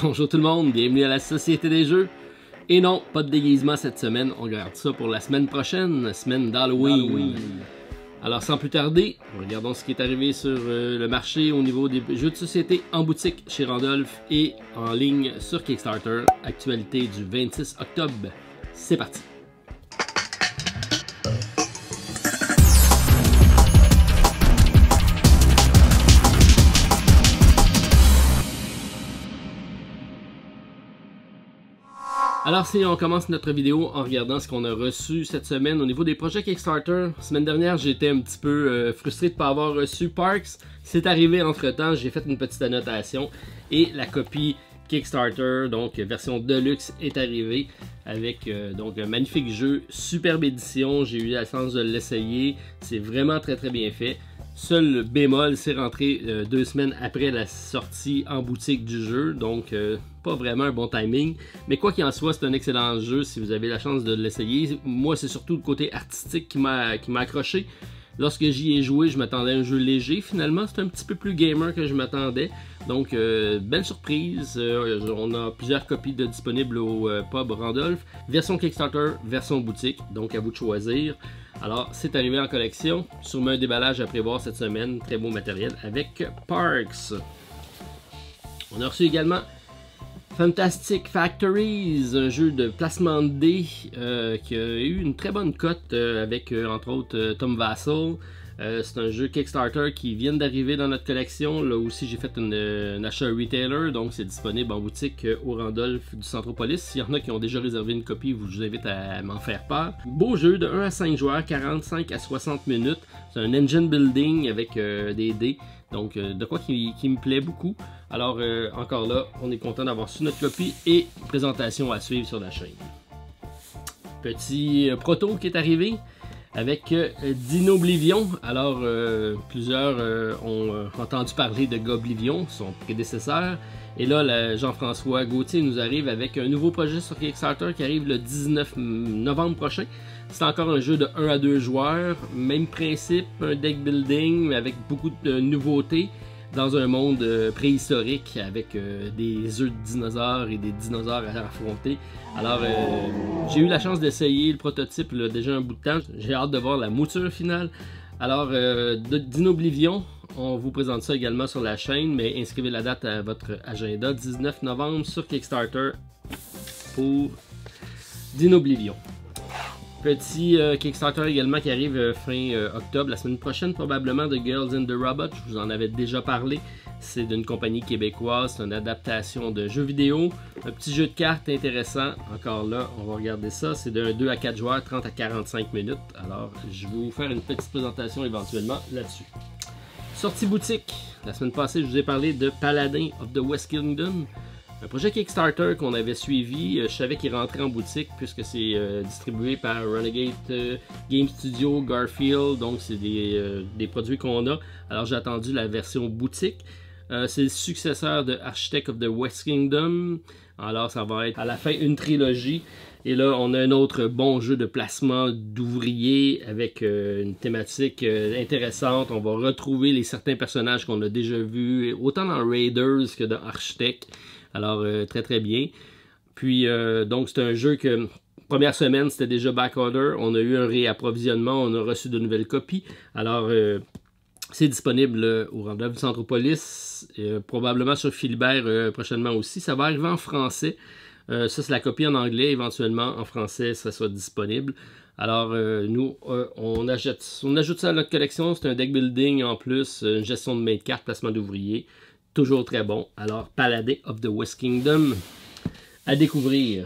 Bonjour tout le monde, bienvenue à la Société des Jeux. Et non, pas de déguisement cette semaine, on garde ça pour la semaine prochaine, semaine d'Halloween. Alors sans plus tarder, regardons ce qui est arrivé sur le marché au niveau des jeux de société en boutique chez Randolph et en ligne sur Kickstarter. Actualité du 26 octobre, c'est parti! Alors si on commence notre vidéo en regardant ce qu'on a reçu cette semaine au niveau des projets Kickstarter. Semaine dernière, j'étais un petit peu frustré de ne pas avoir reçu Parks. C'est arrivé entre temps, j'ai fait une petite annotation et la copie Kickstarter, donc version Deluxe, est arrivée avec donc un magnifique jeu, superbe édition. J'ai eu la chance de l'essayer, c'est vraiment très bien fait. Seul bémol, c'est rentré 2 semaines après la sortie en boutique du jeu, donc pas vraiment un bon timing. Mais quoi qu'il en soit, c'est un excellent jeu si vous avez la chance de l'essayer. Moi, c'est surtout le côté artistique qui m'a accroché. Lorsque j'y ai joué, je m'attendais à un jeu léger. Finalement, c'est un petit peu plus gamer que je m'attendais. Donc, belle surprise. On a plusieurs copies disponibles au pub Randolph. Version Kickstarter, version boutique. Donc, à vous de choisir. Alors, c'est arrivé en collection. Sûrement un déballage à prévoir cette semaine. Très beau matériel avec Parks. On a reçu également Fantastic Factories, un jeu de placement de dés qui a eu une très bonne cote avec entre autres Tom Vassell. C'est un jeu Kickstarter qui vient d'arriver dans notre collection. Là aussi, j'ai fait un achat retailer, donc c'est disponible en boutique au Randolph du Centropolis. S'il y en a qui ont déjà réservé une copie, je vous invite à m'en faire part. Beau jeu de 1 à 5 joueurs, 45 à 60 minutes. C'est un engine building avec des dés. Donc, de quoi qui me plaît beaucoup. Alors, encore là, on est content d'avoir su notre copie et présentation à suivre sur la chaîne. Petit proto qui est arrivé avec Dinoblivion. Alors, plusieurs ont entendu parler de Goblivion, son prédécesseur. Et là, Jean-François Gauthier nous arrive avec un nouveau projet sur Kickstarter qui arrive le 19 novembre prochain. C'est encore un jeu de 1 à 2 joueurs, même principe, un deck building mais avec beaucoup de nouveautés dans un monde préhistorique avec des œufs de dinosaures et des dinosaures à affronter. Alors, j'ai eu la chance d'essayer le prototype là, déjà un bout de temps. J'ai hâte de voir la mouture finale. Alors, Dinoblivion, on vous présente ça également sur la chaîne, mais inscrivez la date à votre agenda, 19 novembre sur Kickstarter pour Dinoblivion. Petit Kickstarter également qui arrive fin octobre, la semaine prochaine probablement, de Girls and the Robot. Je vous en avais déjà parlé. C'est d'une compagnie québécoise, c'est une adaptation de jeu vidéo. Un petit jeu de cartes intéressant. Encore là, on va regarder ça. C'est d'un 2 à 4 joueurs, 30 à 45 minutes. Alors, je vais vous faire une petite présentation éventuellement là-dessus. Sortie boutique. La semaine passée, je vous ai parlé de Paladin of the West Kingdom. Un projet Kickstarter qu'on avait suivi, je savais qu'il rentrait en boutique puisque c'est distribué par Renegade Game Studio, Garfield, donc c'est des produits qu'on a. Alors j'ai attendu la version boutique. C'est le successeur de Architect of the West Kingdom. Alors ça va être à la fin une trilogie. Et là on a un autre bon jeu de placement d'ouvriers avec une thématique intéressante. On va retrouver certains personnages qu'on a déjà vus, autant dans Raiders que dans Architect. Alors, très bien. Puis, donc, c'est un jeu que, première semaine, c'était déjà backorder. On a eu un réapprovisionnement, on a reçu de nouvelles copies. Alors, c'est disponible au Randolph du Centropolis, probablement sur Philibert prochainement aussi. Ça va arriver en français. Ça, c'est la copie en anglais. Éventuellement, en français, ça sera disponible. Alors, nous, on ajoute ça à notre collection. C'est un deck building en plus, une gestion de main de cartes, placement d'ouvriers. Toujours très bon. Alors, Paladin of the West Kingdom à découvrir.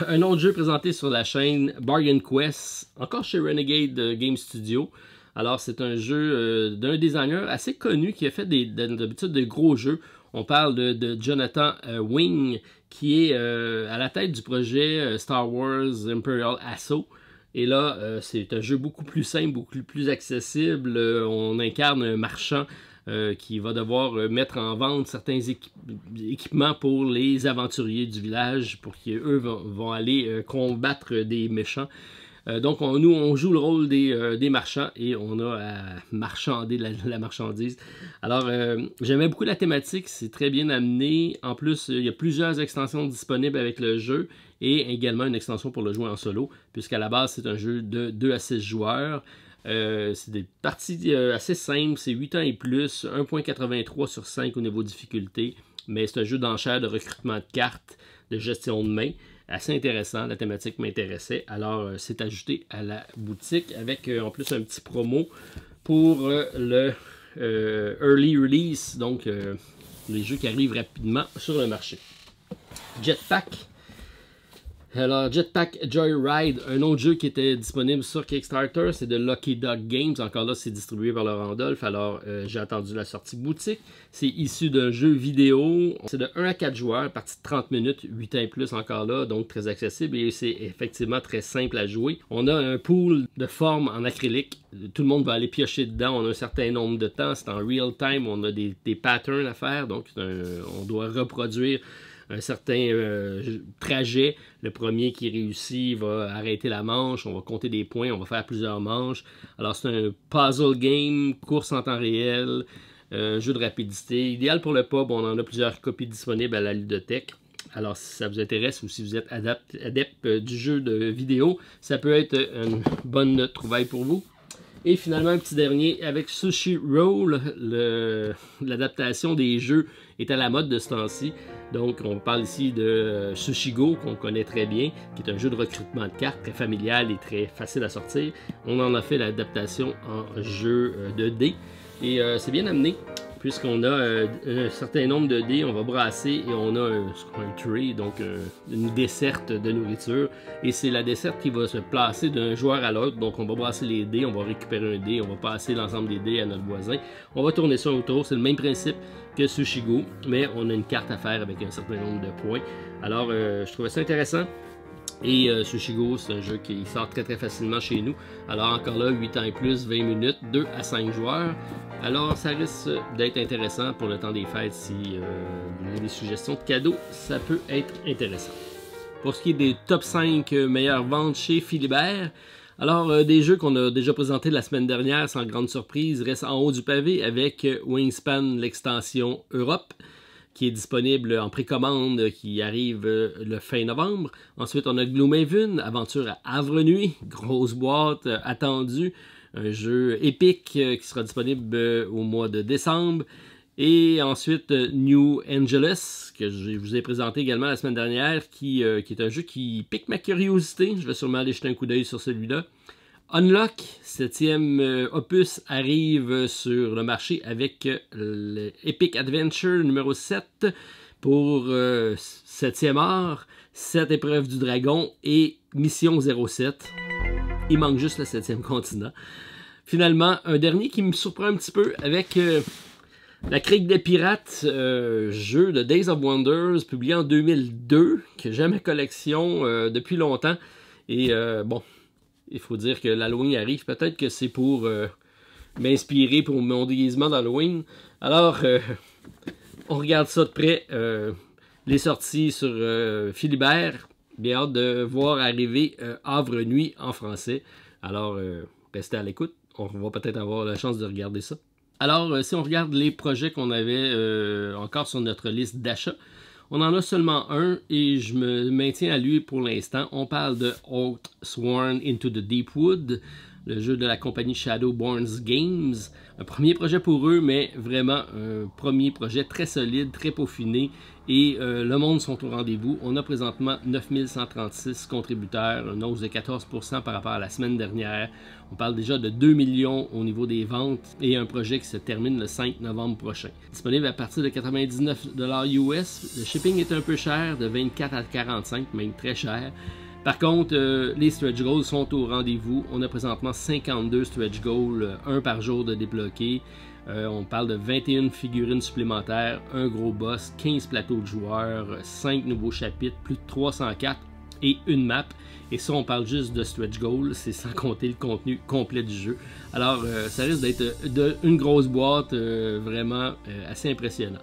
Un autre jeu présenté sur la chaîne, Bargain Quest, encore chez Renegade Game Studio. Alors, c'est un jeu d'un designer assez connu qui a fait d'habitude de gros jeux. On parle de Jonathan Wing, qui est à la tête du projet Star Wars Imperial Assault. Et là, c'est un jeu beaucoup plus simple, beaucoup plus accessible. On incarne un marchand qui va devoir mettre en vente certains équipements pour les aventuriers du village pour qu'eux vont aller combattre des méchants. Donc nous, on joue le rôle des marchands et on a à marchander la marchandise. Alors, j'aimais beaucoup la thématique, c'est très bien amené. En plus, il y a plusieurs extensions disponibles avec le jeu et également une extension pour le jouer en solo, puisqu'à la base, c'est un jeu de 2 à 6 joueurs. C'est des parties assez simples, c'est 8 ans et plus, 1.83 sur 5 au niveau de difficulté, mais c'est un jeu d'enchères, de recrutement de cartes, de gestion de main. Assez intéressant, la thématique m'intéressait, alors c'est ajouté à la boutique avec en plus un petit promo pour le Early Release, donc les jeux qui arrivent rapidement sur le marché. Jetpack. Alors, Jetpack Joyride, un autre jeu qui était disponible sur Kickstarter, c'est de Lucky Duck Games. Encore là, c'est distribué par le Randolph, alors j'ai attendu la sortie boutique. C'est issu d'un jeu vidéo, c'est de 1 à 4 joueurs, partie de 30 minutes, 8 ans et plus encore là, donc très accessible et c'est effectivement très simple à jouer. On a un pool de formes en acrylique, tout le monde va aller piocher dedans, on a un certain nombre de temps, c'est en real time, on a des patterns à faire, donc on doit reproduire un certain trajet. Le premier qui réussit va arrêter la manche, on va compter des points, on va faire plusieurs manches. Alors c'est un puzzle game, course en temps réel, jeu de rapidité. Idéal pour le pub, on en a plusieurs copies disponibles à la ludothèque. Alors si ça vous intéresse ou si vous êtes adepte du jeu de vidéo, ça peut être une bonne trouvaille pour vous. Et finalement, un petit dernier avec Sushi Roll, l'adaptation des jeux est à la mode de ce temps-ci. Donc, on parle ici de Sushi Go, qu'on connaît très bien, qui est un jeu de recrutement de cartes très familial et très facile à sortir. On en a fait l'adaptation en jeu de dés. Et c'est bien amené, puisqu'on a un certain nombre de dés, on va brasser et on a un tray, donc une desserte de nourriture. Et c'est la desserte qui va se placer d'un joueur à l'autre. Donc on va brasser les dés, on va récupérer un dé, on va passer l'ensemble des dés à notre voisin. On va tourner ça autour, c'est le même principe que Sushi Go, mais on a une carte à faire avec un certain nombre de points. Alors je trouvais ça intéressant. Et Sushi Go, c'est un jeu qui sort très facilement chez nous. Alors encore là, 8 ans et plus, 20 minutes, 2 à 5 joueurs. Alors ça risque d'être intéressant pour le temps des fêtes. Si vous avez des suggestions de cadeaux, ça peut être intéressant. Pour ce qui est des top 5 meilleures ventes chez Philibert, alors des jeux qu'on a déjà présentés la semaine dernière, sans grande surprise, restent en haut du pavé avec Wingspan, l'extension Europe, qui est disponible en précommande, qui arrive le fin novembre. Ensuite, on a Gloomhaven, aventure à Havre-Nuit, grosse boîte attendue, un jeu épique qui sera disponible au mois de décembre. Et ensuite, New Angeles, que je vous ai présenté également la semaine dernière, qui est un jeu qui pique ma curiosité. Je vais sûrement aller jeter un coup d'œil sur celui-là. Unlock, 7e opus, arrive sur le marché avec le Epic Adventure numéro 7 pour 7e art, 7 épreuves du dragon et Mission 07. Il manque juste le 7e continent. Finalement, un dernier qui me surprend un petit peu avec La Crique des Pirates, jeu de Days of Wonders, publié en 2002, que j'ai à ma collection depuis longtemps. Et bon, il faut dire que l'Halloween arrive. Peut-être que c'est pour m'inspirer pour mon déguisement d'Halloween. Alors, on regarde ça de près. Les sorties sur Philibert. Bien hâte de voir arriver Havre-Nuit en français. Alors, restez à l'écoute. On va peut-être avoir la chance de regarder ça. Alors, si on regarde les projets qu'on avait encore sur notre liste d'achat, on en a seulement un et je me maintiens à lui pour l'instant. On parle de Oathsworn Into the Deepwood, le jeu de la compagnie Shadowborns Games. Un premier projet pour eux, mais vraiment un premier projet très solide, très peaufiné. Et le monde sont au rendez-vous. On a présentement 9136 contributeurs, une hausse de 14% par rapport à la semaine dernière. On parle déjà de 2 millions au niveau des ventes et un projet qui se termine le 5 novembre prochain. Disponible à partir de 99$ US. Le shipping est un peu cher, de 24 à 45, même très cher. Par contre, les stretch goals sont au rendez-vous. On a présentement 52 stretch goals, un par jour de débloquer. On parle de 21 figurines supplémentaires, un gros boss, 15 plateaux de joueurs, 5 nouveaux chapitres, plus de 304 et une map. Et ça, on parle juste de stretch goals, c'est sans compter le contenu complet du jeu. Alors, ça risque d'être une grosse boîte vraiment assez impressionnant.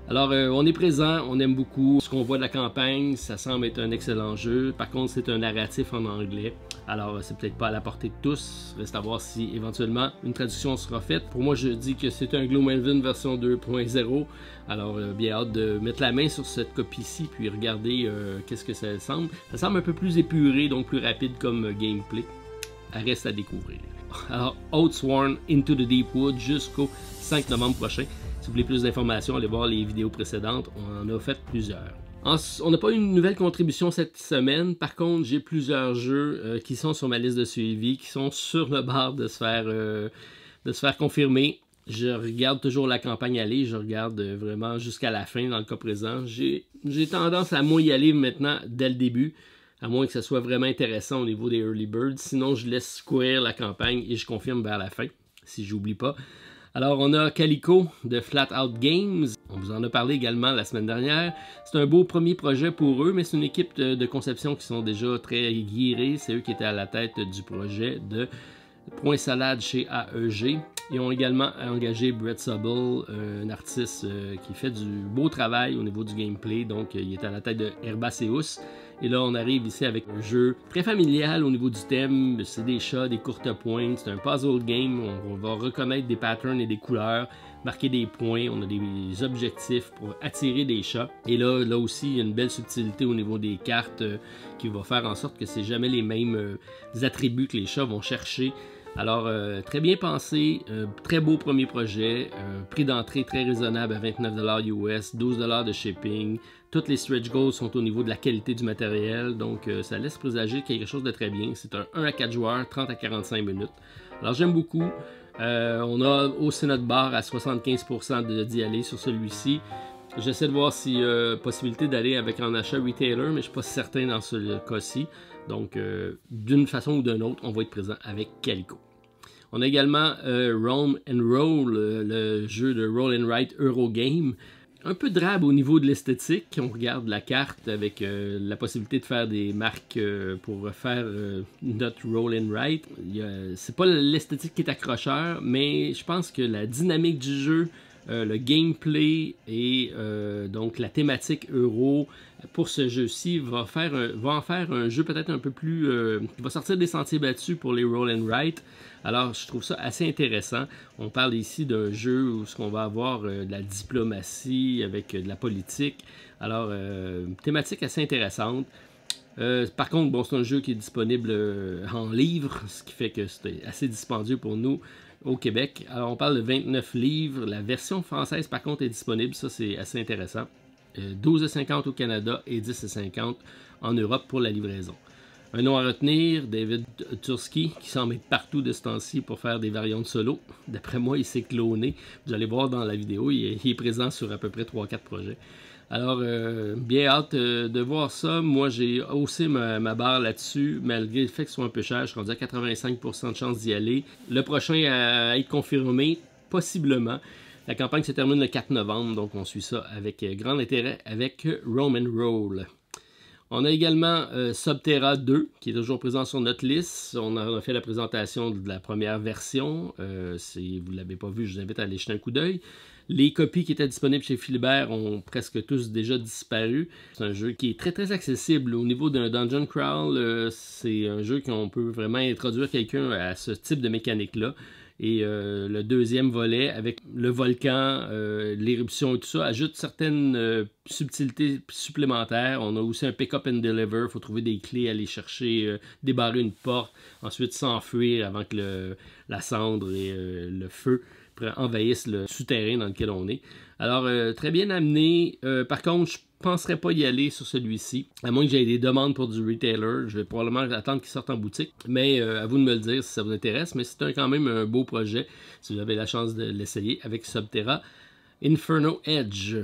Alors, on est présent, on aime beaucoup ce qu'on voit de la campagne, ça semble être un excellent jeu. Par contre, c'est un narratif en anglais, alors c'est peut-être pas à la portée de tous. Reste à voir si éventuellement une traduction sera faite. Pour moi, je dis que c'est un Gloomhaven version 2.0, alors bien hâte de mettre la main sur cette copie-ci, puis regarder qu'est-ce que ça semble. Ça semble un peu plus épuré, donc plus rapide comme gameplay. Reste à découvrir. Alors, Oathsworn Into the Deep Wood jusqu'au 5 novembre prochain. Si vous voulez plus d'informations, allez voir les vidéos précédentes. On en a fait plusieurs. On n'a pas eu une nouvelle contribution cette semaine. Par contre, j'ai plusieurs jeux qui sont sur ma liste de suivi, qui sont sur le bord de se faire confirmer. Je regarde toujours la campagne aller. Je regarde vraiment jusqu'à la fin dans le cas présent. J'ai tendance à moins y aller maintenant dès le début, à moins que ça soit vraiment intéressant au niveau des early birds. Sinon, je laisse courir la campagne et je confirme vers la fin, si j'oublie pas. Alors, on a Calico de Flat Out Games. On vous en a parlé également la semaine dernière. C'est un beau premier projet pour eux, mais c'est une équipe de conception qui sont déjà très guirés. C'est eux qui étaient à la tête du projet de Point Salade chez AEG. Ils ont également engagé Brett Subble, un artiste qui fait du beau travail au niveau du gameplay. Donc, il est à la tête de Herbaceus. Et là, on arrive ici avec un jeu très familial au niveau du thème. C'est des chats, des courtes pointes. C'est un puzzle game. On va reconnaître des patterns et des couleurs, marquer des points. On a des objectifs pour attirer des chats. Et là aussi, il y a une belle subtilité au niveau des cartes qui va faire en sorte que c'est jamais les mêmes attributs que les chats vont chercher. Alors, très bien pensé, très beau premier projet, prix d'entrée très raisonnable à 29$ US, 12$ de shipping. Toutes les stretch goals sont au niveau de la qualité du matériel, donc ça laisse présager quelque chose de très bien. C'est un 1 à 4 joueurs, 30 à 45 minutes. Alors, j'aime beaucoup. On a aussi notre barre à 75% d'y aller sur celui-ci. J'essaie de voir si possibilité d'aller avec un achat retailer, mais je ne suis pas certain dans ce cas-ci. Donc, d'une façon ou d'une autre, on va être présent avec Calico. On a également Roam and Roll, le jeu de Roll and Write Eurogame. Un peu drabe au niveau de l'esthétique. On regarde la carte avec la possibilité de faire des marques pour faire notre Roll and Write. C'est pas l'esthétique qui est accrocheur, mais je pense que la dynamique du jeu, le gameplay et donc la thématique euro pour ce jeu-ci va en faire un jeu peut-être un peu plus... qui va sortir des sentiers battus pour les Roll and Write. Alors, je trouve ça assez intéressant. On parle ici d'un jeu où on va avoir de la diplomatie avec de la politique. Alors, thématique assez intéressante. Par contre, bon, c'est un jeu qui est disponible en livre, ce qui fait que c'est assez dispendieux pour nous au Québec. Alors, on parle de 29 livres. La version française, par contre, est disponible. Ça, c'est assez intéressant. 12,50 au Canada et 10,50 en Europe pour la livraison. Un nom à retenir, David Tursky, qui semble être partout de ce temps-ci pour faire des variantes solo. D'après moi, il s'est cloné. Vous allez voir dans la vidéo, il est présent sur à peu près 3-4 projets. Alors, bien hâte de voir ça. Moi, j'ai haussé ma barre là-dessus, malgré le fait que ce soit un peu cher. Je suis rendu à 85% de chance d'y aller. Le prochain à être confirmé, possiblement. La campagne se termine le 4 novembre, donc on suit ça avec grand intérêt avec Roam and Roll. On a également Subterra 2, qui est toujours présent sur notre liste. On a fait la présentation de la première version. Si vous ne l'avez pas vu, je vous invite à aller jeter un coup d'œil. Les copies qui étaient disponibles chez Philibert ont presque tous déjà disparu. C'est un jeu qui est très très accessible. Au niveau d'un dungeon crawl, c'est un jeu qu'on peut vraiment introduire quelqu'un à ce type de mécanique-là. Et le deuxième volet, avec le volcan, l'éruption et tout ça, ajoute certaines subtilités supplémentaires. On a aussi un pick-up and deliver. Il faut trouver des clés, aller chercher, débarrer une porte, ensuite s'enfuir avant que la cendre et le feu envahissent le souterrain dans lequel on est. Alors, très bien amené. Par contre, je ne penserais pas y aller sur celui-ci. À moins que j'aie des demandes pour du retailer. Je vais probablement attendre qu'il sorte en boutique. Mais à vous de me le dire si ça vous intéresse. Mais c'est quand même un beau projet si vous avez la chance de l'essayer avec Subterra. Inferno Edge.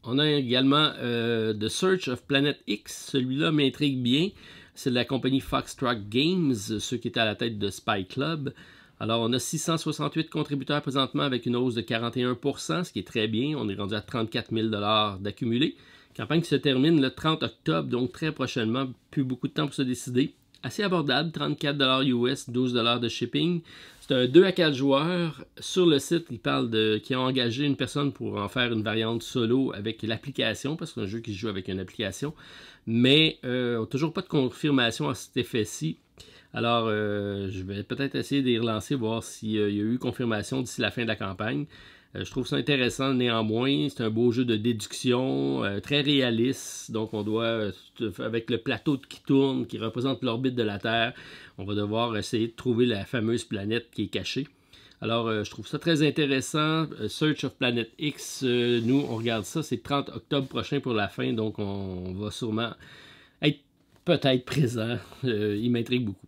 On a également The Search of Planet X. Celui-là m'intrigue bien. C'est de la compagnie Foxtrot Games, ceux qui étaient à la tête de Spy Club. Alors, on a 668 contributeurs présentement avec une hausse de 41%, ce qui est très bien. On est rendu à 34 000 $ d'accumulé. Campagne qui se termine le 30 octobre, donc très prochainement. Plus beaucoup de temps pour se décider. assez abordable, 34$ US, 12$ de shipping. C'est un 2 à 4 joueurs. Sur le site, ils parlent qu'ils ont engagé une personne pour en faire une variante solo avec l'application, parce que c'est un jeu qui se joue avec une application. Mais toujours pas de confirmation à cet effet-ci. Alors, je vais peut-être essayer de les relancer, voir s'il y a eu confirmation d'ici la fin de la campagne. Je trouve ça intéressant néanmoins. C'est un beau jeu de déduction, très réaliste. Donc, on doit, avec le plateau qui tourne, qui représente l'orbite de la Terre, on va devoir essayer de trouver la fameuse planète qui est cachée. Alors, je trouve ça très intéressant. Search of Planet X, nous, on regarde ça. C'est le 30 octobre prochain pour la fin. Donc, on va sûrement être peut-être présent. Il m'intrigue beaucoup.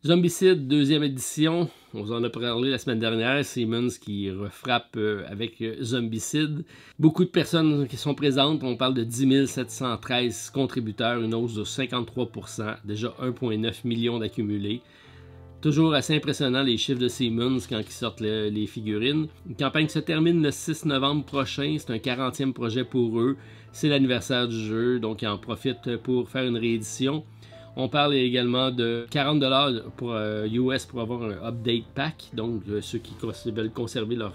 Zombicide, deuxième édition, on vous en a parlé la semaine dernière, Siemens qui refrappe avec Zombicide. Beaucoup de personnes qui sont présentes, on parle de 10 713 contributeurs, une hausse de 53%, déjà 1,9 million d'accumulés. Toujours assez impressionnant les chiffres de Siemens quand ils sortent les figurines. Une campagne se termine le 6 novembre prochain, c'est un 40e projet pour eux, c'est l'anniversaire du jeu, donc ils en profitent pour faire une réédition. On parle également de 40$ pour US pour avoir un update pack, donc ceux qui veulent conserver leur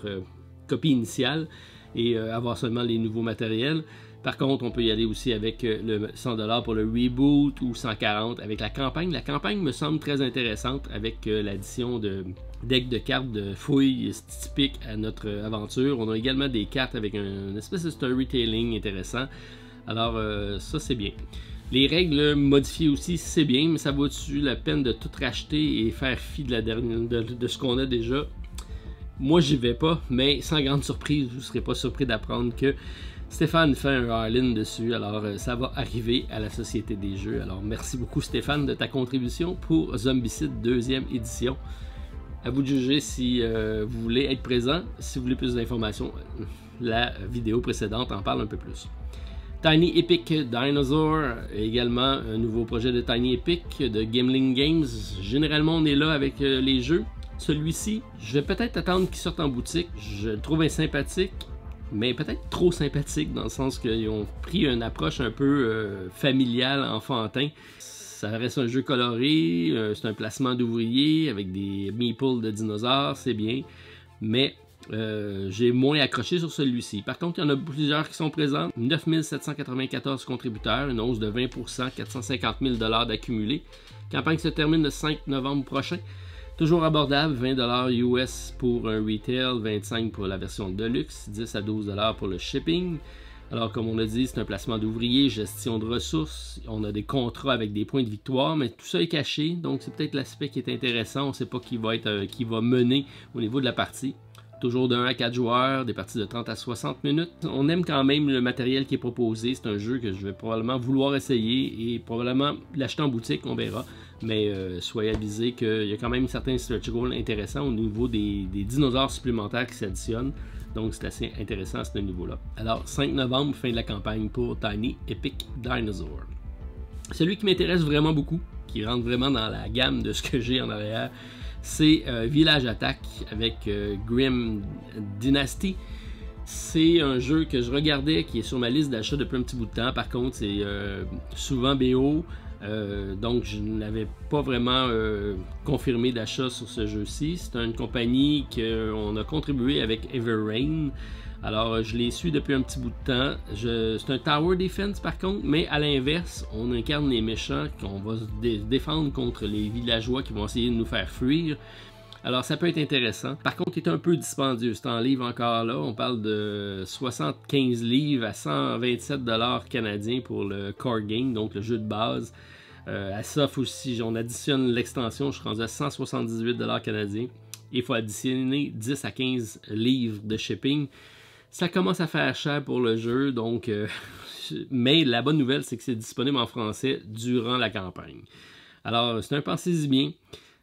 copie initiale et avoir seulement les nouveaux matériels. Par contre, on peut y aller aussi avec le 100$ pour le reboot ou 140$ avec la campagne. La campagne me semble très intéressante avec l'addition de deck de cartes de fouilles typiques à notre aventure. On a également des cartes avec une espèce de storytelling intéressant. Alors ça c'est bien. Les règles modifiées aussi, c'est bien, mais ça vaut-tu la peine de tout racheter et faire fi de ce qu'on a déjà? Moi, j'y vais pas, mais sans grande surprise, vous ne serez pas surpris d'apprendre que Stéphane fait un all-in dessus. Alors, ça va arriver à la Société des Jeux. Alors, merci beaucoup Stéphane de ta contribution pour Zombicide deuxième édition. À vous de juger si vous voulez être présent. Si vous voulez plus d'informations, la vidéo précédente en parle un peu plus. Tiny Epic Dinosaur, également un nouveau projet de Tiny Epic de Gimling Games. Généralement, on est là avec les jeux. Celui-ci, je vais peut-être attendre qu'il sorte en boutique. Je le trouve sympathique, mais peut-être trop sympathique dans le sens qu'ils ont pris une approche un peu familiale, enfantin. Ça reste un jeu coloré, c'est un placement d'ouvriers avec des meeples de dinosaures, c'est bien, mais j'ai moins accroché sur celui-ci. Par contre, il y en a plusieurs qui sont présents. 9 794 contributeurs, une hausse de 20%, 450 000$ d'accumulés. Campagne se termine le 5 novembre prochain. Toujours abordable, 20$ US pour un retail, 25$ pour la version Deluxe, 10 à 12$ pour le shipping. Alors, comme on l'a dit, c'est un placement d'ouvriers, gestion de ressources. On a des contrats avec des points de victoire, mais tout ça est caché. Donc, c'est peut-être l'aspect qui est intéressant. On ne sait pas qui va mener au niveau de la partie. Toujours de 1 à 4 joueurs, des parties de 30 à 60 minutes. On aime quand même le matériel qui est proposé. C'est un jeu que je vais probablement vouloir essayer et probablement l'acheter en boutique, on verra. Mais soyez avisés qu'il y a quand même certains stretch goals intéressants au niveau des dinosaures supplémentaires qui s'additionnent. Donc c'est assez intéressant à ce niveau-là. Alors 5 novembre, fin de la campagne pour Tiny Epic Dinosaur. Celui qui m'intéresse vraiment beaucoup, qui rentre vraiment dans la gamme de ce que j'ai en arrière, c'est Village Attack avec Grim Dynasty. C'est un jeu que je regardais, qui est sur ma liste d'achat depuis un petit bout de temps. Par contre, c'est souvent BO, donc je n'avais pas vraiment confirmé d'achat sur ce jeu-ci. C'est une compagnie qu'on a contribué avec Everrain. Alors, je les suis depuis un petit bout de temps. C'est un Tower Defense par contre, mais à l'inverse, on incarne les méchants qu'on va se défendre contre les villageois qui vont essayer de nous faire fuir. Alors, ça peut être intéressant. Par contre, il est un peu dispendieux. C'est en livre encore là. On parle de 75 livres à 127$ canadiens pour le core game, donc le jeu de base. À ça, si on additionne l'extension, je suis rendu à 178$ canadiens. Il faut additionner 10 à 15 livres de shipping. Ça commence à faire cher pour le jeu, donc mais la bonne nouvelle, c'est que c'est disponible en français durant la campagne. Alors, c'est un pensez-y bien.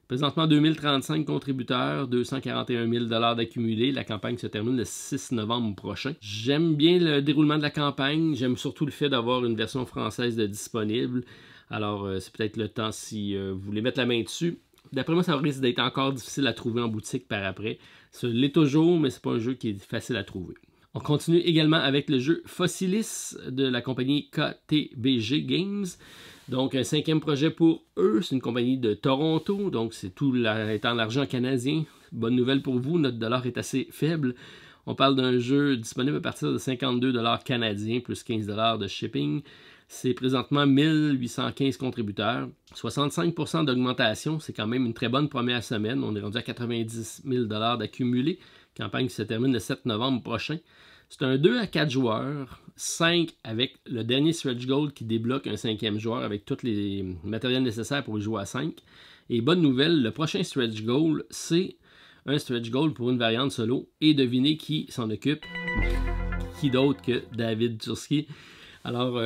Présentement, 2035 contributeurs, 241 000$ d'accumulés. La campagne se termine le 6 novembre prochain. J'aime bien le déroulement de la campagne. J'aime surtout le fait d'avoir une version française de disponible. Alors, c'est peut-être le temps si vous voulez mettre la main dessus. D'après moi, ça risque d'être encore difficile à trouver en boutique par après. Ça l'est toujours, mais c'est pas un jeu qui est facile à trouver. On continue également avec le jeu Fossilis de la compagnie KTBG Games. Donc, un 5e projet pour eux. C'est une compagnie de Toronto. Donc, c'est tout étant l'argent canadien. Bonne nouvelle pour vous, notre dollar est assez faible. On parle d'un jeu disponible à partir de 52 $ canadiens plus 15 $ de shipping. C'est présentement 1815 contributeurs. 65% d'augmentation, c'est quand même une très bonne première semaine. On est rendu à 90 000 $ d'accumulé. Campagne qui se termine le 7 novembre prochain. C'est un 2 à 4 joueurs, 5 avec le dernier stretch goal qui débloque un 5e joueur avec tous les matériels nécessaires pour y jouer à 5. Et bonne nouvelle, le prochain stretch goal, c'est un stretch goal pour une variante solo. Et devinez qui s'en occupe. Qui d'autre que David Turski. Alors,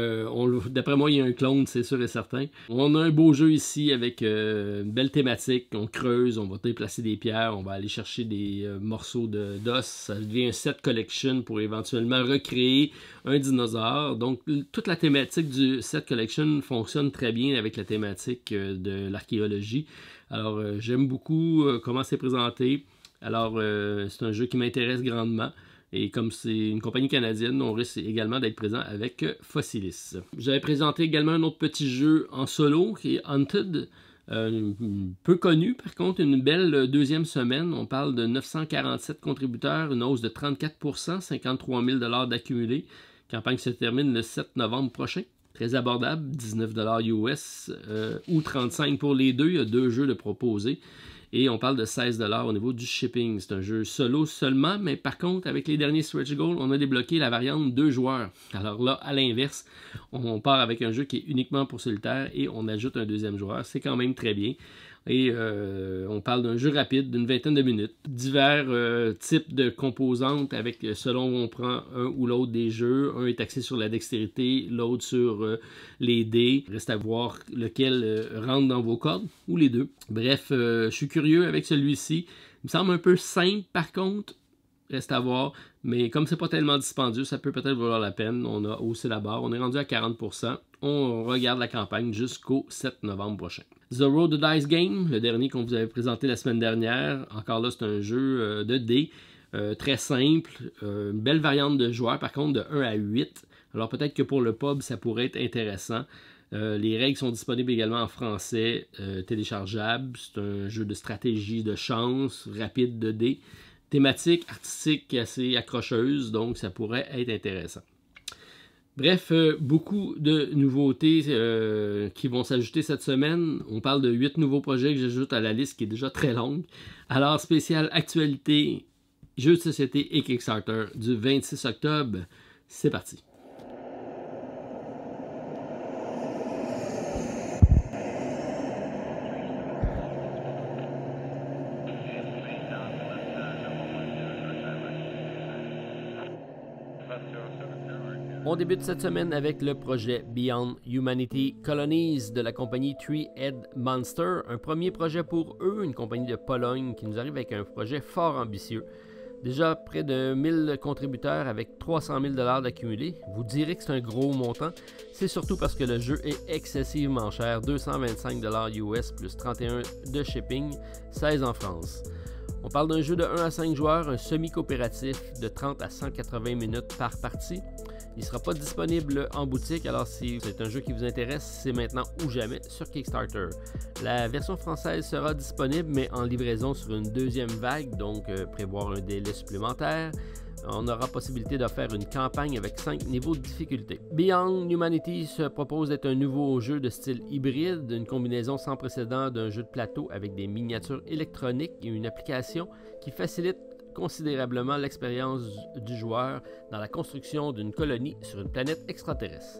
d'après moi, il y a un clone, c'est sûr et certain. On a un beau jeu ici avec une belle thématique. On creuse, on va déplacer des pierres, on va aller chercher des morceaux d'os. Ça devient un set collection pour éventuellement recréer un dinosaure. Donc, toute la thématique du set collection fonctionne très bien avec la thématique de l'archéologie. Alors, j'aime beaucoup comment c'est présenté. Alors, c'est un jeu qui m'intéresse grandement. Et comme c'est une compagnie canadienne, on risque également d'être présent avec Fossilis. J'avais présenté également un autre petit jeu en solo qui est Hunted. Peu connu, par contre, une belle deuxième semaine. On parle de 947 contributeurs, une hausse de 34%, 53 000 $ d'accumulé. Campagne se termine le 7 novembre prochain. Très abordable, 19 $ US ou 35 pour les deux. Il y a 2 jeux de proposés. Et on parle de 16 $ au niveau du shipping. C'est un jeu solo seulement, mais par contre, avec les derniers stretch goals, on a débloqué la variante 2 joueurs. Alors là, à l'inverse, on part avec un jeu qui est uniquement pour solitaire et on ajoute un 2e joueur. C'est quand même très bien. Et on parle d'un jeu rapide d'une 20aine de minutes. Divers types de composantes avec, selon où on prend un ou l'autre des jeux. Un est axé sur la dextérité, l'autre sur les dés. Reste à voir lequel rentre dans vos cordes, ou les deux. Bref, je suis curieux avec celui-ci. Il me semble un peu simple par contre. Reste à voir. Mais comme c'est pas tellement dispendieux, ça peut peut-être valoir la peine. On a haussé la barre. On est rendu à 40%. On regarde la campagne jusqu'au 7 novembre prochain. The Road to Dice Game, le dernier qu'on vous avait présenté la semaine dernière. Encore là, c'est un jeu de dés. Très simple. Une belle variante de joueurs, par contre, de 1 à 8. Alors peut-être que pour le pub, ça pourrait être intéressant. Les règles sont disponibles également en français, téléchargeables. C'est un jeu de stratégie, de chance, rapide de dés. Thématique artistique assez accrocheuse, donc ça pourrait être intéressant. Bref, beaucoup de nouveautés qui vont s'ajouter cette semaine. On parle de 8 nouveaux projets que j'ajoute à la liste qui est déjà très longue. Alors, spécial actualité, jeux de société et Kickstarter du 26 octobre. C'est parti. On débute cette semaine avec le projet Beyond Humanity Colonies de la compagnie Three-Head Monster. Un premier projet pour eux, une compagnie de Pologne qui nous arrive avec un projet fort ambitieux. Déjà près de 1000 contributeurs avec 300 000 $ d'accumulés. Vous direz que c'est un gros montant. C'est surtout parce que le jeu est excessivement cher. 225 $ US plus 31 de shipping, 16 en France. On parle d'un jeu de 1 à 5 joueurs, un semi-coopératif de 30 à 180 minutes par partie. Il ne sera pas disponible en boutique, alors si c'est un jeu qui vous intéresse, c'est maintenant ou jamais sur Kickstarter. La version française sera disponible, mais en livraison sur une deuxième vague, donc prévoir un délai supplémentaire. On aura possibilité de faire une campagne avec 5 niveaux de difficulté. Beyond Humanity se propose d'être un nouveau jeu de style hybride, une combinaison sans précédent d'un jeu de plateau avec des miniatures électroniques et une application qui facilite considérablement l'expérience du joueur dans la construction d'une colonie sur une planète extraterrestre.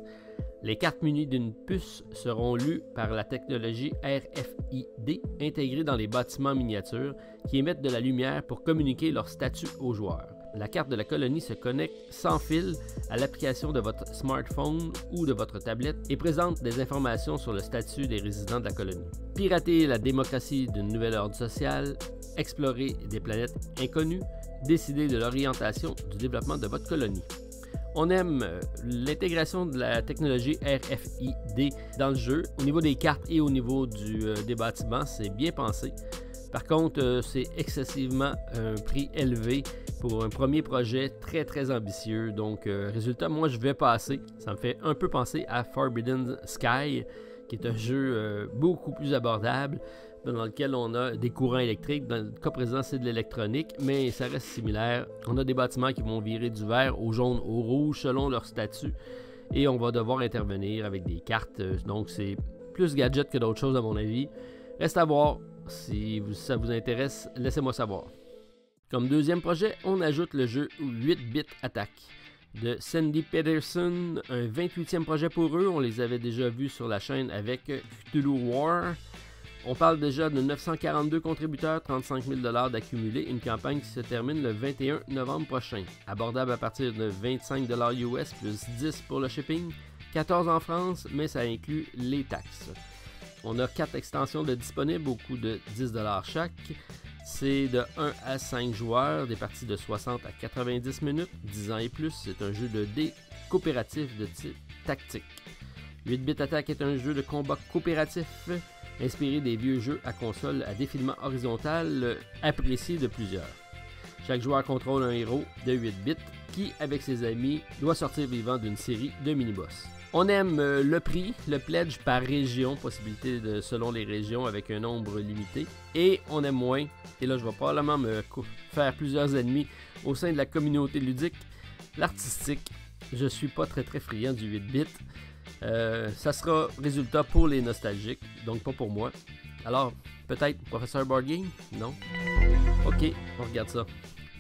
Les cartes munies d'une puce seront lues par la technologie RFID intégrée dans les bâtiments miniatures qui émettent de la lumière pour communiquer leur statut aux joueurs. La carte de la colonie se connecte sans fil à l'application de votre smartphone ou de votre tablette et présente des informations sur le statut des résidents de la colonie. Pirater la démocratie d'une nouvelle ordre sociale, explorer des planètes inconnues, décider de l'orientation du développement de votre colonie. On aime l'intégration de la technologie RFID dans le jeu. Au niveau des cartes et au niveau des bâtiments, c'est bien pensé. Par contre, c'est excessivement un prix élevé pour un premier projet très ambitieux. Donc, résultat, moi je vais passer. Ça me fait un peu penser à Forbidden Sky, qui est un jeu beaucoup plus abordable, dans lequel on a des courants électriques. Dans le cas présent, c'est de l'électronique, mais ça reste similaire. On a des bâtiments qui vont virer du vert au jaune, au rouge, selon leur statut, et on va devoir intervenir avec des cartes. Donc, c'est plus gadget que d'autres choses, à mon avis. Reste à voir. Si ça vous intéresse, laissez-moi savoir. Comme deuxième projet, on ajoute le jeu 8-Bit Attack de Sandy Peterson, un 28e projet pour eux. On les avait déjà vus sur la chaîne avec Cthulhu War. On parle déjà de 942 contributeurs, 35 000 $ d'accumulés, une campagne qui se termine le 21 novembre prochain. Abordable à partir de 25 $ US plus 10 pour le shipping, 14 en France, mais ça inclut les taxes. On a 4 extensions de disponibles au coût de 10 $ chaque. C'est de 1 à 5 joueurs, des parties de 60 à 90 minutes, 10 ans et plus. C'est un jeu de dés coopératif de type tactique. 8-Bit Attack est un jeu de combat coopératif inspiré des vieux jeux à console à défilement horizontal appréciés de plusieurs. Chaque joueur contrôle un héros de 8 bits qui, avec ses amis, doit sortir vivant d'une série de mini-boss. On aime le prix, le pledge par région, possibilité de selon les régions avec un nombre limité. Et on aime moins, et là je vais probablement me faire plusieurs ennemis au sein de la communauté ludique, l'artistique. Je suis pas très friand du 8-bit. Ça sera résultat pour les nostalgiques, donc pas pour moi. Alors, peut-être Professeur Board Game? Non? Ok, on regarde ça.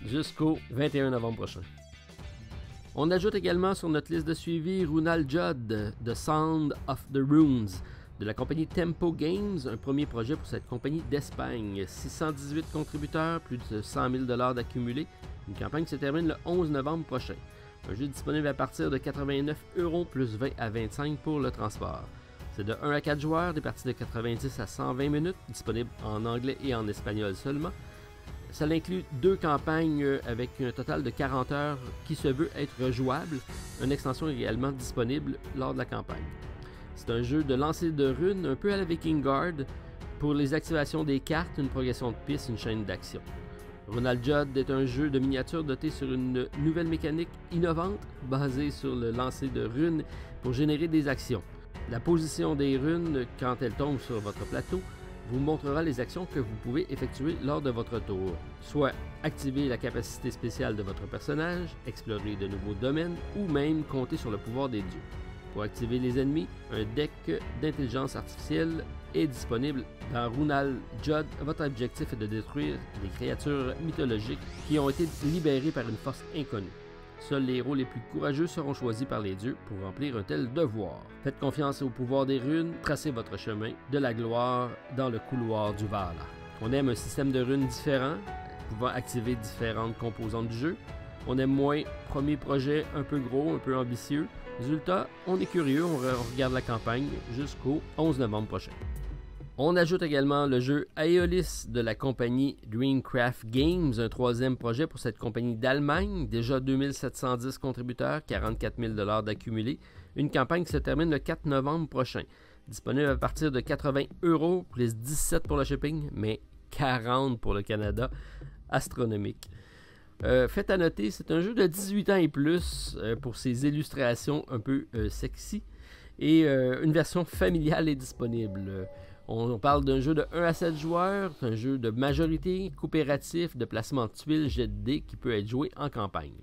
Jusqu'au 21 novembre prochain. On ajoute également sur notre liste de suivi Runal Judd, The Sound of the Runes, de la compagnie Tempo Games, un premier projet pour cette compagnie d'Espagne. 618 contributeurs, plus de 100 000 $ d'accumulés. Une campagne qui se termine le 11 novembre prochain. Un jeu disponible à partir de 89 € plus 20 à 25 pour le transport. C'est de 1 à 4 joueurs, des parties de 90 à 120 minutes, disponibles en anglais et en espagnol seulement. Ça inclut 2 campagnes avec un total de 40 heures qui se veut être rejouable. Une extension est également disponible lors de la campagne. C'est un jeu de lancer de runes un peu à la Viking Guard. Pour les activations des cartes, une progression de pistes, une chaîne d'action. Runal Judd est un jeu de miniature doté sur une nouvelle mécanique innovante basée sur le lancer de runes pour générer des actions. La position des runes, quand elles tombent sur votre plateau, vous montrera les actions que vous pouvez effectuer lors de votre tour. Soit activer la capacité spéciale de votre personnage, explorer de nouveaux domaines ou même compter sur le pouvoir des dieux. Pour activer les ennemis, un deck d'intelligence artificielle est disponible dans Runal Judd. Votre objectif est de détruire des créatures mythologiques qui ont été libérées par une force inconnue. Seuls les héros les plus courageux seront choisis par les dieux pour remplir un tel devoir. Faites confiance au pouvoir des runes, tracez votre chemin de la gloire dans le couloir du Valhalla. On aime un système de runes différent, pouvant activer différentes composantes du jeu. On aime moins premier projet un peu gros, un peu ambitieux. Résultat, on est curieux, on regarde la campagne jusqu'au 11 novembre prochain. On ajoute également le jeu Aeolis de la compagnie Dreamcraft Games, un troisième projet pour cette compagnie d'Allemagne, déjà 2710 contributeurs, 44 000 $ d'accumulés, une campagne qui se termine le 4 novembre prochain. Disponible à partir de 80 € plus 17 pour le shipping, mais 40 pour le Canada, astronomique. Fait à noter, c'est un jeu de 18 ans et plus pour ses illustrations un peu sexy et une version familiale est disponible. On parle d'un jeu de 1 à 7 joueurs, un jeu de majorité, coopératif, de placement de tuiles, jet de dés qui peut être joué en campagne.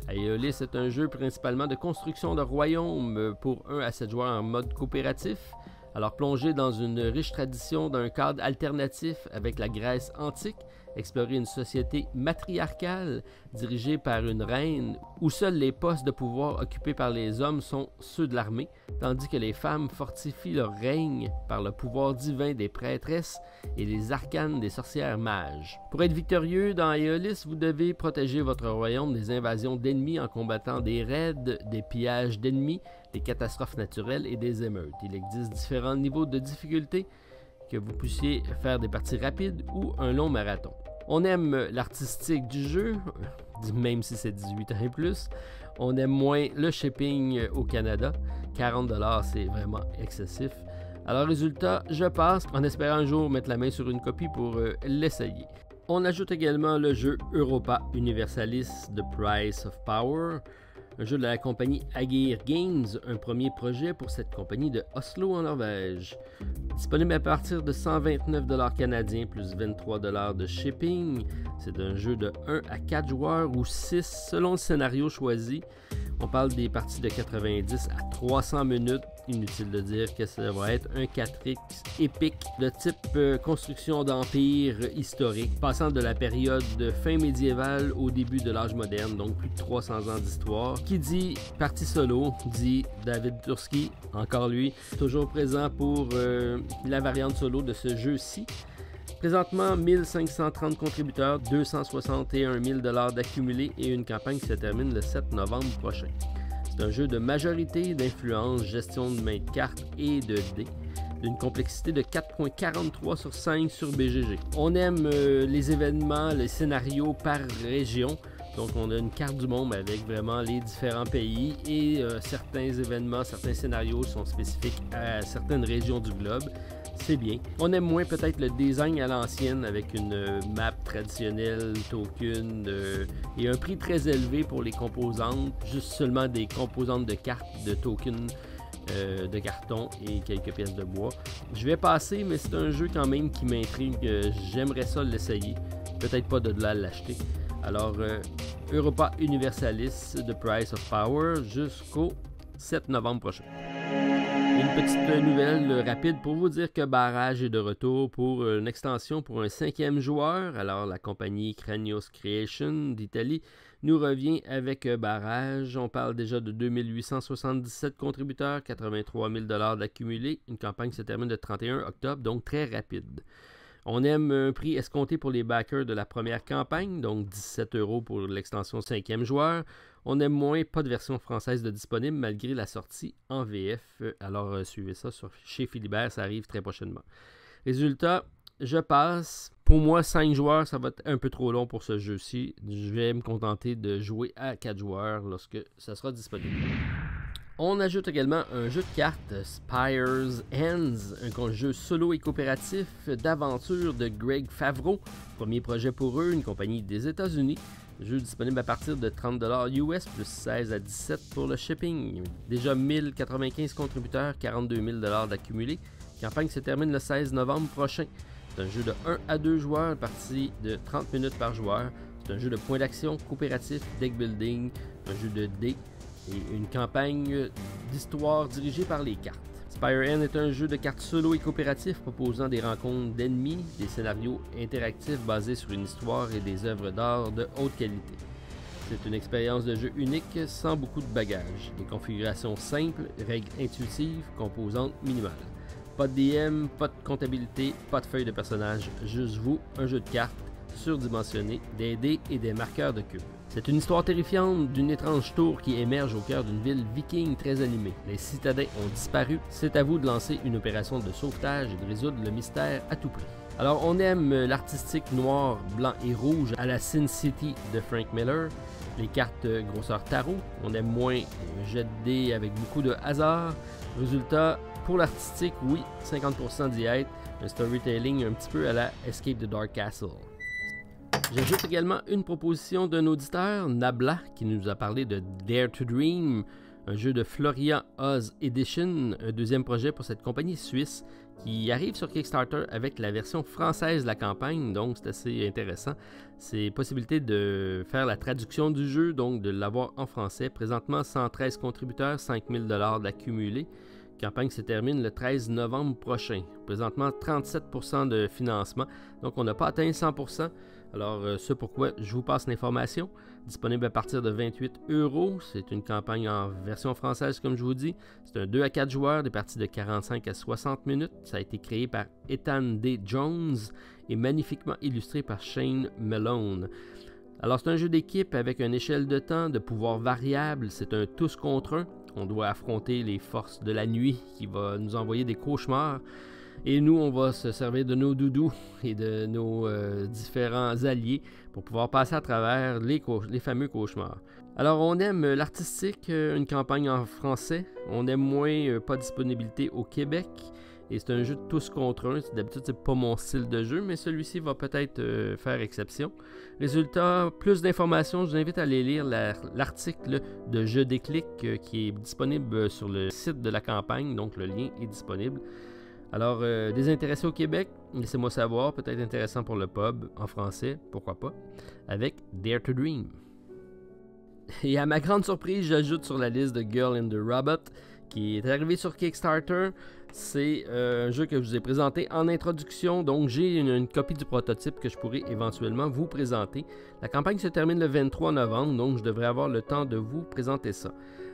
Aeolis est un jeu principalement de construction de royaumes pour 1 à 7 joueurs en mode coopératif. Alors plongez dans une riche tradition d'un cadre alternatif avec la Grèce antique, explorer une société matriarcale dirigée par une reine où seuls les postes de pouvoir occupés par les hommes sont ceux de l'armée, tandis que les femmes fortifient leur règne par le pouvoir divin des prêtresses et les arcanes des sorcières mages. Pour être victorieux dans Aeolis, vous devez protéger votre royaume des invasions d'ennemis en combattant des raids, des pillages d'ennemis, des catastrophes naturelles et des émeutes. Il existe différents niveaux de difficulté, que vous puissiez faire des parties rapides ou un long marathon. On aime l'artistique du jeu, même si c'est 18 ans et plus. On aime moins le shipping au Canada. 40 $, c'est vraiment excessif. Alors résultat, je passe en espérant un jour mettre la main sur une copie pour l'essayer. On ajoute également le jeu Europa Universalis The Price of Power, un jeu de la compagnie Agir Games, un premier projet pour cette compagnie de Oslo en Norvège. Disponible à partir de 129$ canadiens plus 23$ de shipping. C'est un jeu de 1 à 4 joueurs ou 6 selon le scénario choisi. On parle des parties de 90 à 300 minutes. Inutile de dire que ça va être un 4X épique de type construction d'empire historique, passant de la période de fin médiévale au début de l'âge moderne, donc plus de 300 ans d'histoire. Qui dit partie solo, dit David Turski, encore lui, toujours présent pour la variante solo de ce jeu-ci. Présentement, 1530 contributeurs, 261 000$ d'accumulés et une campagne qui se termine le 7 novembre prochain. C'est un jeu de majorité, d'influence, gestion de main de cartes et de dés, d'une complexité de 4.43 sur 5 sur BGG. On aime les événements, les scénarios par région. Donc on a une carte du monde avec vraiment les différents pays et certains événements, certains scénarios sont spécifiques à certaines régions du globe. C'est bien. On aime moins peut-être le design à l'ancienne avec une map traditionnelle, token et un prix très élevé pour les composantes, juste seulement des composantes de cartes, de tokens, de carton et quelques pièces de bois. Je vais passer, mais c'est un jeu quand même qui m'intrigue. J'aimerais ça l'essayer. Peut-être pas de là l'acheter. Alors, Europa Universalis The Price of Power jusqu'au 7 novembre prochain. Une petite nouvelle rapide pour vous dire que Barrage est de retour pour une extension pour un 5e joueur. Alors, la compagnie Cranios Creation d'Italie nous revient avec Barrage. On parle déjà de 2877 contributeurs, 83 000$ d'accumulés. Une campagne qui se termine le 31 octobre, donc très rapide. On aime un prix escompté pour les backers de la première campagne, donc 17€ pour l'extension 5e joueur. On aime moins, pas de version française de disponible malgré la sortie en VF. Alors suivez ça chez Philibert, ça arrive très prochainement. Résultat, je passe. Pour moi, 5 joueurs, ça va être un peu trop long pour ce jeu-ci. Je vais me contenter de jouer à 4 joueurs lorsque ça sera disponible. On ajoute également un jeu de cartes, Spire's Hands, un jeu solo et coopératif d'aventure de Greg Favreau. Premier projet pour eux, une compagnie des États-Unis. Jeu disponible à partir de 30$ US plus 16 à 17 pour le shipping. Déjà 1095 contributeurs, 42 000$ d'accumulés. Campagne se termine le 16 novembre prochain. C'est un jeu de 1 à 2 joueurs, partie de 30 minutes par joueur. C'est un jeu de points d'action coopératif, deck building, un jeu de dés et une campagne d'histoire dirigée par les cartes. Spire N est un jeu de cartes solo et coopératif proposant des rencontres d'ennemis, des scénarios interactifs basés sur une histoire et des œuvres d'art de haute qualité. C'est une expérience de jeu unique sans beaucoup de bagages. Des configurations simples, règles intuitives, composantes minimales. Pas de DM, pas de comptabilité, pas de feuilles de personnage, juste vous, un jeu de cartes surdimensionné, des dés et des marqueurs de cubes. C'est une histoire terrifiante d'une étrange tour qui émerge au cœur d'une ville viking très animée. Les citadins ont disparu, c'est à vous de lancer une opération de sauvetage et de résoudre le mystère à tout prix. Alors on aime l'artistique noir, blanc et rouge à la Sin City de Frank Miller, les cartes grosseur tarot, on aime moins jet de dés avec beaucoup de hasard. Résultat, pour l'artistique, oui, 50% d'y être, un storytelling un petit peu à la Escape the Dark Castle. J'ajoute également une proposition d'un auditeur, Nabla, qui nous a parlé de Dare to Dream, un jeu de Florian Oz Edition, un deuxième projet pour cette compagnie suisse qui arrive sur Kickstarter avec la version française de la campagne, donc c'est assez intéressant. C'est possibilité de faire la traduction du jeu, donc de l'avoir en français. Présentement, 113 contributeurs, 5 000$ d'accumulés. Campagne se termine le 13 novembre prochain. Présentement, 37% de financement, donc on n'a pas atteint 100%. Alors, c'est pourquoi je vous passe l'information. Disponible à partir de 28€. C'est une campagne en version française, comme je vous dis. C'est un 2 à 4 joueurs, des parties de 45 à 60 minutes. Ça a été créé par Ethan D. Jones et magnifiquement illustré par Shane Malone. Alors, c'est un jeu d'équipe avec une échelle de temps, de pouvoir variable. C'est un tous contre un. On doit affronter les forces de la nuit qui va nous envoyer des cauchemars. Et nous, on va se servir de nos doudous et de nos différents alliés pour pouvoir passer à travers les fameux cauchemars. Alors, on aime l'artistique, une campagne en français. On aime moins pas de disponibilité au Québec. Et c'est un jeu de tous contre un. D'habitude, c'est pas mon style de jeu, mais celui-ci va peut-être faire exception. Résultat, plus d'informations, je vous invite à aller lire l'article de Jeu Déclic qui est disponible sur le site de la campagne, donc le lien est disponible. Alors, des intéressés au Québec, laissez-moi savoir, peut-être intéressant pour le pub, en français, pourquoi pas, avec Dare to Dream. Et à ma grande surprise, j'ajoute sur la liste de Girl in the Robot, qui est arrivé sur Kickstarter. C'est un jeu que je vous ai présenté en introduction, donc j'ai une copie du prototype que je pourrai éventuellement vous présenter. La campagne se termine le 23 novembre, donc je devrais avoir le temps de vous présenter ça.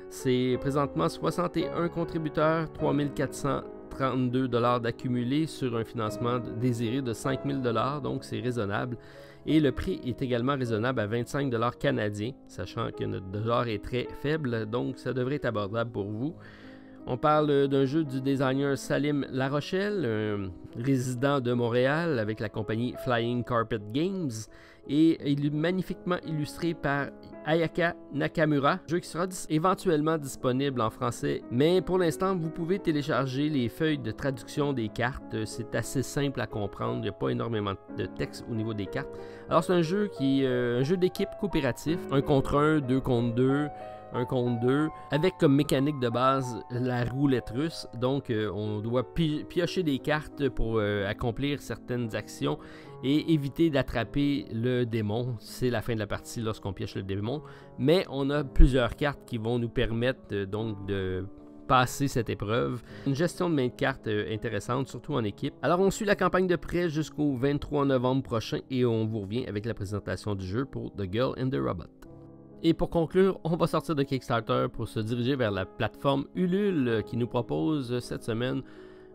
C'est présentement 61 contributeurs, 3432 $ d'accumulés sur un financement désiré de 5000 $, donc c'est raisonnable. Et le prix est également raisonnable à 25 $ canadiens, sachant que notre dollar est très faible, donc ça devrait être abordable pour vous. On parle d'un jeu du designer Salim Larochelle, un résident de Montréal avec la compagnie Flying Carpet Games, et il est magnifiquement illustré par Ayaka Nakamura, jeu qui sera éventuellement disponible en français, mais pour l'instant vous pouvez télécharger les feuilles de traduction des cartes, c'est assez simple à comprendre, il n'y a pas énormément de texte au niveau des cartes. Alors c'est un jeu qui est un jeu d'équipe coopératif, 1 contre 1, 2 contre 2, 1 contre 2, avec comme mécanique de base la roulette russe. Donc on doit piocher des cartes pour accomplir certaines actions et éviter d'attraper le démon. C'est la fin de la partie lorsqu'on pioche le démon. Mais on a plusieurs cartes qui vont nous permettre donc de passer cette épreuve. Une gestion de main de cartes intéressante, surtout en équipe. Alors on suit la campagne de près jusqu'au 23 novembre prochain et on vous revient avec la présentation du jeu pour The Girl in the Robot. Et pour conclure, on va sortir de Kickstarter pour se diriger vers la plateforme Ulule qui nous propose cette semaine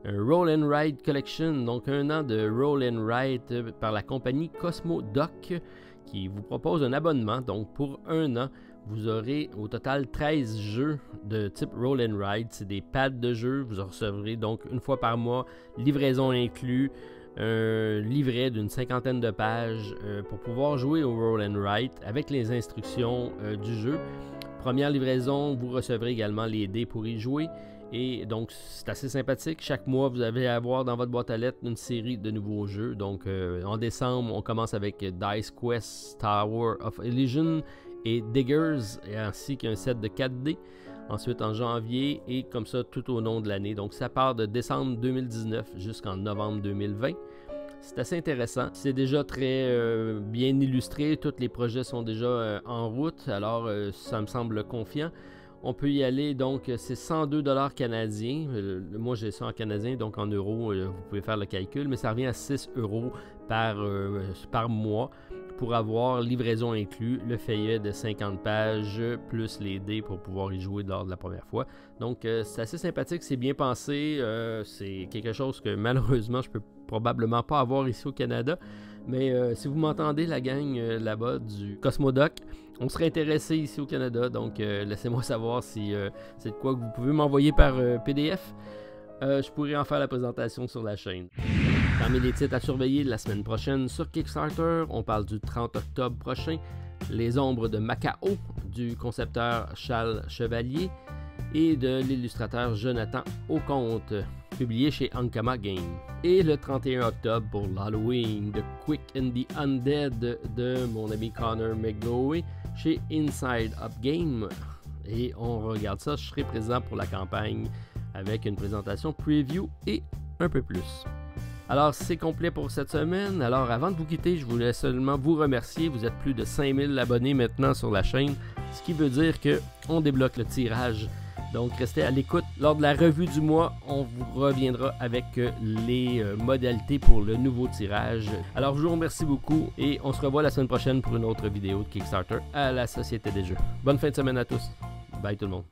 un Roll and Ride Collection, donc un an de Roll and Ride par la compagnie Cosmo Doc qui vous propose un abonnement. Donc pour un an, vous aurez au total 13 jeux de type Roll and Ride. C'est des pads de jeu, vous en recevrez donc une fois par mois, livraison inclus. Un livret d'une 50aine de pages pour pouvoir jouer au Roll and Write avec les instructions du jeu. Première livraison, vous recevrez également les dés pour y jouer. Et donc c'est assez sympathique. Chaque mois, vous allez avoir dans votre boîte à lettres une série de nouveaux jeux. Donc en décembre, on commence avec Dice Quest, Tower of Illusion et Diggers, ainsi qu'un set de 4 dés. Ensuite en janvier et comme ça tout au long de l'année. Donc ça part de décembre 2019 jusqu'en novembre 2020. C'est assez intéressant. C'est déjà très bien illustré. Tous les projets sont déjà en route. Alors ça me semble confiant. On peut y aller, donc c'est 102 $ canadiens. Moi j'ai ça en canadien, donc en euros, vous pouvez faire le calcul. Mais ça revient à 6 € par mois. Pour avoir livraison inclus, le feuillet de 50 pages, plus les dés pour pouvoir y jouer lors de la première fois. Donc c'est assez sympathique, c'est bien pensé, c'est quelque chose que malheureusement je peux probablement pas avoir ici au Canada. Mais si vous m'entendez, la gang là-bas du Cosmodoc, on serait intéressé ici au Canada. Donc laissez-moi savoir si c'est de quoi que vous pouvez m'envoyer par PDF. Je pourrais en faire la présentation sur la chaîne. Parmi les titres à surveiller la semaine prochaine sur Kickstarter, on parle du 30 octobre prochain, Les Ombres de Macao du concepteur Charles Chevalier et de l'illustrateur Jonathan Auconte, publié chez Ankama Game. Et le 31 octobre pour l'Halloween, The Quick and the Undead de mon ami Connor McGoey chez Inside Up Game. Et on regarde ça, je serai présent pour la campagne avec une présentation preview et un peu plus. Alors c'est complet pour cette semaine. Alors avant de vous quitter, je voulais seulement vous remercier. Vous êtes plus de 5000 abonnés maintenant sur la chaîne, ce qui veut dire qu'on débloque le tirage. Donc restez à l'écoute. Lors de la revue du mois, on vous reviendra avec les modalités pour le nouveau tirage. Alors je vous remercie beaucoup et on se revoit la semaine prochaine pour une autre vidéo de Kickstarter à la Société des Jeux. Bonne fin de semaine à tous. Bye tout le monde.